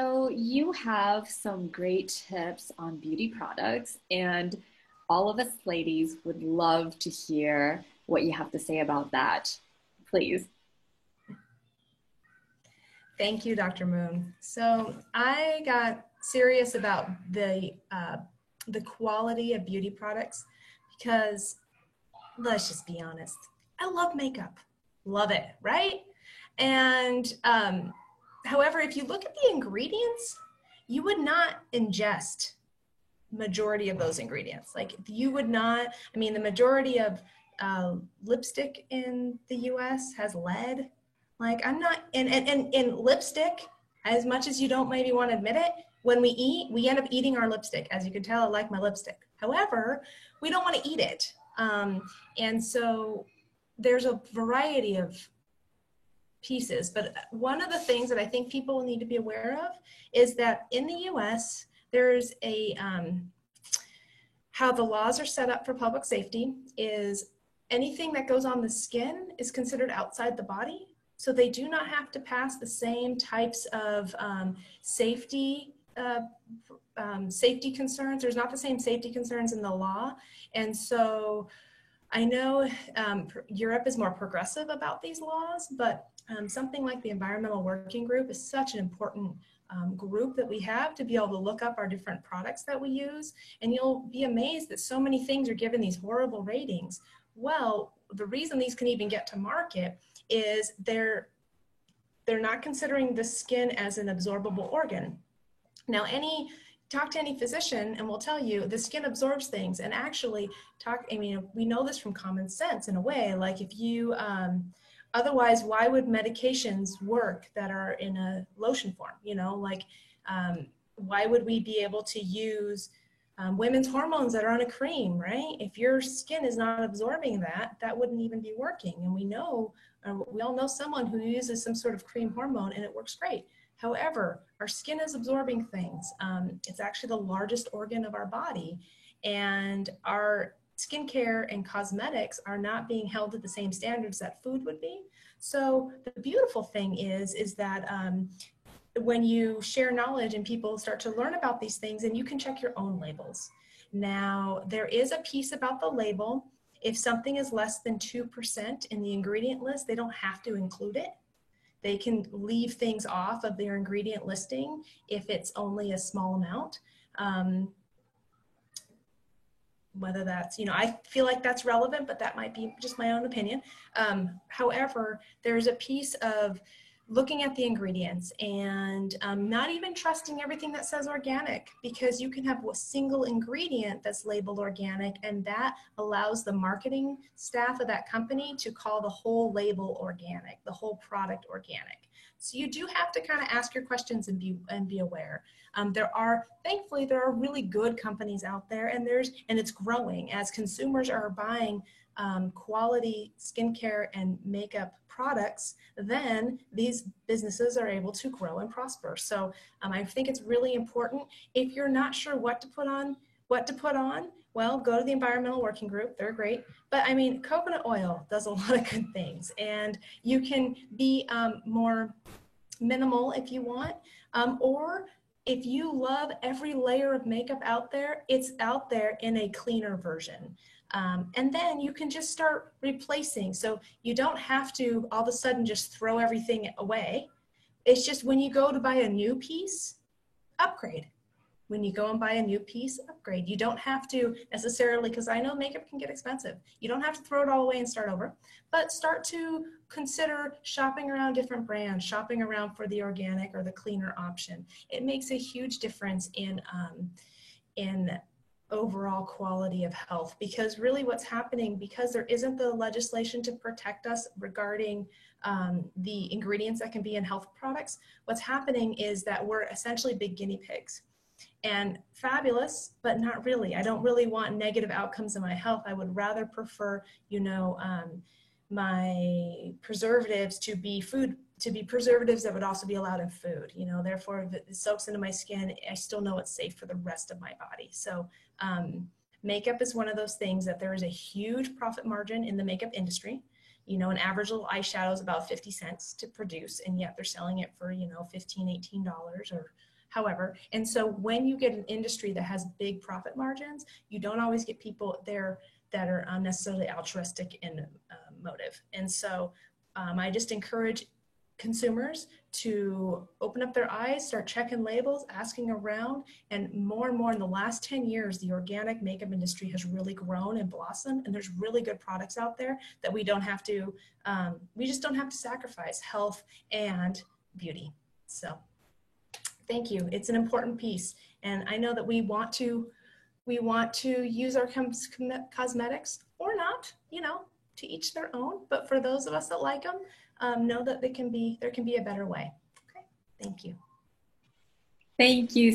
So you have some great tips on beauty products, and all of us ladies would love to hear what you have to say about that. Please. Thank you, Dr. Moon. So I got serious about the quality of beauty products because let's just be honest, I love makeup, love it, right? And however, if you look at the ingredients, you would not ingest majority of those ingredients. Like you would not, I mean, the majority of lipstick in the US has lead. Like I'm not, and lipstick, as much as you don't maybe want to admit it, when we eat, we end up eating our lipstick. As you can tell, I like my lipstick. However, we don't want to eat it. And so there's a variety of pieces, but one of the things that I think people need to be aware of is that in the US, there's a, how the laws are set up for public safety is anything that goes on the skin is considered outside the body. So they do not have to pass the same types of safety concerns. There's not the same safety concerns in the law. And so I know Europe is more progressive about these laws, but something like the Environmental Working Group is such an important group that we have to be able to look up our different products that we use. And you'll be amazed that so many things are given these horrible ratings. Well, the reason these can even get to market is they're not considering the skin as an absorbable organ. Now, talk to any physician and we'll tell you the skin absorbs things. And actually we know this from common sense in a way, like if you, otherwise, why would medications work that are in a lotion form? You know, like why would we be able to use women's hormones that are on a cream, right? If your skin is not absorbing that, that wouldn't even be working. And we know, we all know someone who uses some sort of cream hormone and it works great. However, our skin is absorbing things. It's actually the largest organ of our body, and our skincare and cosmetics are not being held to the same standards that food would be. So the beautiful thing is that when you share knowledge and people start to learn about these things, and you can check your own labels. Now, there is a piece about the label. If something is less than 2% in the ingredient list, they don't have to include it. They can leave things off of their ingredient listing if it's only a small amount. Whether that's, I feel like that's relevant, but that might be just my own opinion. However, there's a piece of looking at the ingredients and not even trusting everything that says organic, because you can have a single ingredient that's labeled organic, and that allows the marketing staff of that company to call the whole label organic, the whole product organic. So you do have to kind of ask your questions and be aware. Thankfully, there are really good companies out there, and it's growing as consumers are buying quality skincare and makeup products. Then these businesses are able to grow and prosper. So I think it's really important. If you're not sure what to put on, well, go to the Environmental Working Group. They're great. But I mean, coconut oil does a lot of good things, and you can be more minimal if you want, or if you love every layer of makeup out there, it's out there in a cleaner version. And then you can just start replacing. So you don't have to all of a sudden just throw everything away. It's just when you go to buy a new piece, upgrade. When you go and buy a new piece, upgrade. You don't have to necessarily, because I know makeup can get expensive. You don't have to throw it all away and start over, but start to consider shopping around different brands, shopping around for the organic or the cleaner option. It makes a huge difference in overall quality of health, because really what's happening, because there isn't the legislation to protect us regarding the ingredients that can be in health products, what's happening is that we're essentially big guinea pigs. And fabulous, but not really. I don't really want negative outcomes in my health. I would rather prefer, my preservatives to be preservatives that would also be allowed in food. Therefore, if it soaks into my skin, I still know it's safe for the rest of my body. So makeup is one of those things that there is a huge profit margin in the makeup industry. An average little eyeshadow is about 50 cents to produce, and yet they're selling it for, $15, $18 or however. And so when you get an industry that has big profit margins, you don't always get people there that are necessarily altruistic in motive. And so I just encourage consumers to open up their eyes, start checking labels, asking around, and more in the last 10 years, the organic makeup industry has really grown and blossomed, and there's really good products out there that we don't have to, we just don't have to sacrifice health and beauty. So thank you. It's an important piece. And I know that we want to use our cosmetics or not, you know, to each their own, but for those of us that like them, know that there can be a better way. Okay, thank you. Thank you